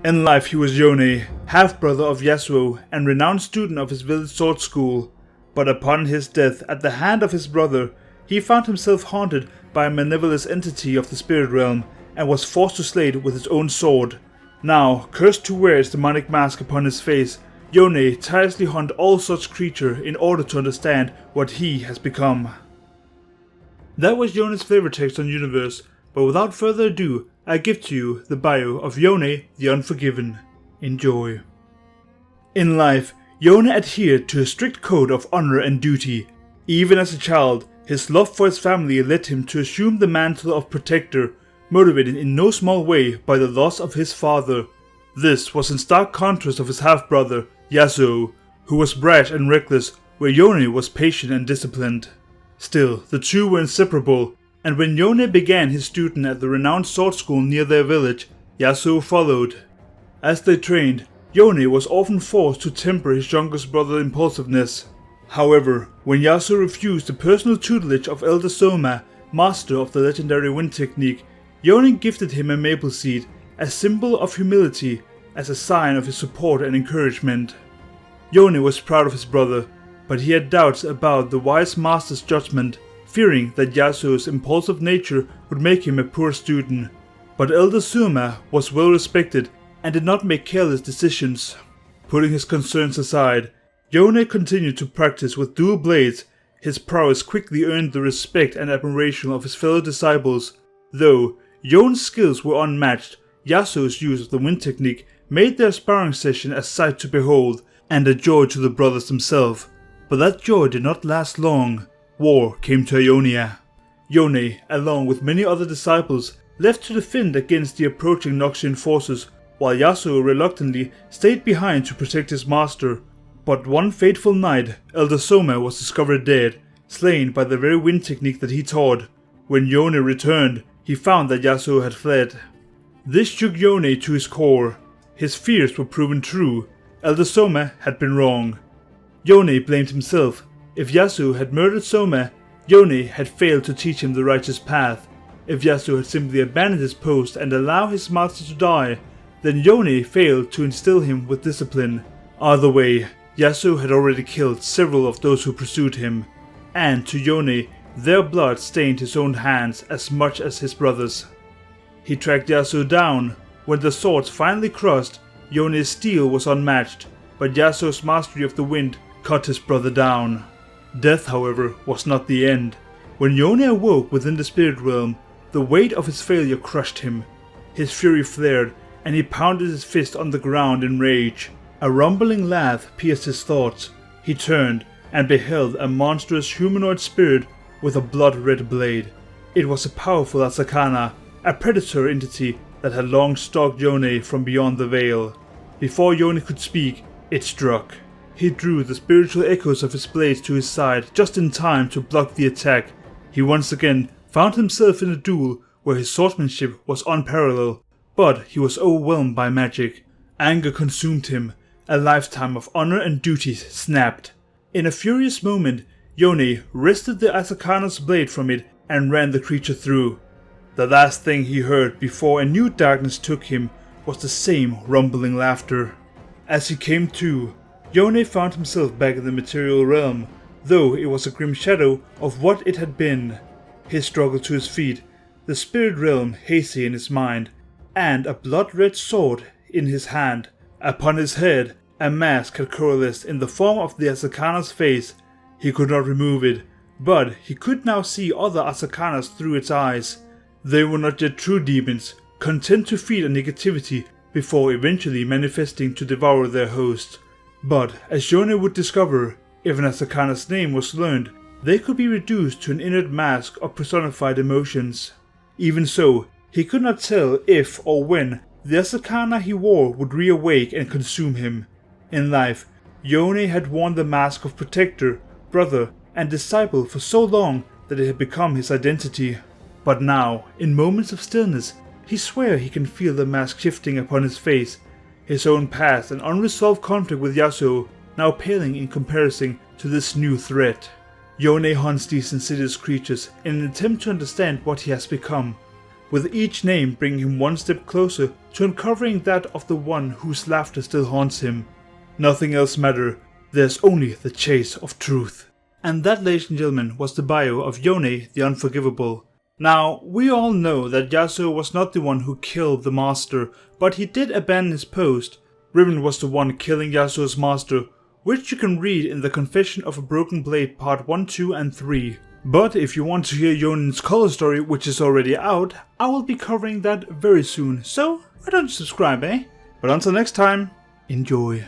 In life he was Yone, half-brother of Yasuo and renowned student of his village sword school, but upon his death at the hand of his brother, he found himself haunted by a malevolent entity of the spirit realm and was forced to slay it with his own sword. Now, cursed to wear his demonic mask upon his face, Yone tirelessly hunts all such creatures in order to understand what he has become. That was Yone's flavor text on Universe, but without further ado, I give to you the bio of Yone the Unforgiven. Enjoy. In life, Yone adhered to a strict code of honor and duty. Even as a child, his love for his family led him to assume the mantle of protector, motivated in no small way by the loss of his father. This was in stark contrast of his half-brother, Yasuo, who was brash and reckless, where Yone was patient and disciplined. Still, the two were inseparable, and when Yone began his student at the renowned sword school near their village, Yasuo followed. As they trained, Yone was often forced to temper his youngest brother's impulsiveness. However, when Yasuo refused the personal tutelage of Elder Soma, master of the legendary wind technique, Yone gifted him a maple seed, a symbol of humility, as a sign of his support and encouragement. Yone was proud of his brother, but he had doubts about the wise master's judgment, fearing that Yasuo's impulsive nature would make him a poor student. But Elder Soma was well respected and did not make careless decisions. Putting his concerns aside, Yone continued to practice with dual blades. His prowess quickly earned the respect and admiration of his fellow disciples. Though Yone's skills were unmatched, Yasuo's use of the wind technique made their sparring session a sight to behold and a joy to the brothers themselves. But that joy did not last long. War came to Ionia. Yone, along with many other disciples, left to defend against the approaching Noxian forces, while Yasuo reluctantly stayed behind to protect his master. But one fateful night, Elder Soma was discovered dead, slain by the very wind technique that he taught. When Yone returned, he found that Yasuo had fled. This shook Yone to his core. His fears were proven true. Elder Soma had been wrong. Yone blamed himself. If Yasuo had murdered Soma, Yone had failed to teach him the righteous path. If Yasuo had simply abandoned his post and allowed his master to die, then Yone failed to instill him with discipline. Either way, Yasuo had already killed several of those who pursued him, and to Yone, their blood stained his own hands as much as his brothers. He tracked Yasuo down. When the swords finally crossed, Yone's steel was unmatched, but Yasuo's mastery of the wind cut his brother down. Death, however, was not the end. When Yone awoke within the spirit realm, the weight of his failure crushed him. His fury flared, and he pounded his fist on the ground in rage. A rumbling laugh pierced his thoughts. He turned and beheld a monstrous humanoid spirit with a blood-red blade. It was a powerful Asakana, a predator entity that had long stalked Yone from beyond the veil. Before Yone could speak, it struck. He drew the spiritual echoes of his blades to his side just in time to block the attack. He once again found himself in a duel where his swordsmanship was unparalleled, but he was overwhelmed by magic. Anger consumed him. A lifetime of honor and duty snapped. In a furious moment, Yone wrested the Asakana's blade from it and ran the creature through. The last thing he heard before a new darkness took him was the same rumbling laughter. As he came to, Yone found himself back in the material realm, though it was a grim shadow of what it had been. He struggled to his feet, the spirit realm hazy in his mind, and a blood-red sword in his hand. Upon his head, a mask had coalesced in the form of the Asakana's face. He could not remove it, but he could now see other Asakanas through its eyes. They were not yet true demons, content to feed on negativity before eventually manifesting to devour their host. But, as Yone would discover, if an Asakana's name was learned, they could be reduced to an inert mask of personified emotions. Even so, he could not tell if or when the Asakana he wore would reawake and consume him. In life, Yone had worn the mask of protector, brother, and disciple for so long that it had become his identity. But now, in moments of stillness, he swears he can feel the mask shifting upon his face, his own past and unresolved conflict with Yasuo now paling in comparison to this new threat. Yone hunts these insidious creatures in an attempt to understand what he has become. with each name bringing him one step closer to uncovering that of the one whose laughter still haunts him. Nothing else matters, there's only the chase of truth. And that, ladies and gentlemen, was the bio of Yone the Unforgivable. Now, we all know that Yasuo was not the one who killed the master, but he did abandon his post. Riven was the one killing Yasuo's master, which you can read in the Confession of a Broken Blade part 1, 2 and 3. But if you want to hear Yone's color story, which is already out, I will be covering that very soon, so why don't you subscribe, eh? But until next time, enjoy.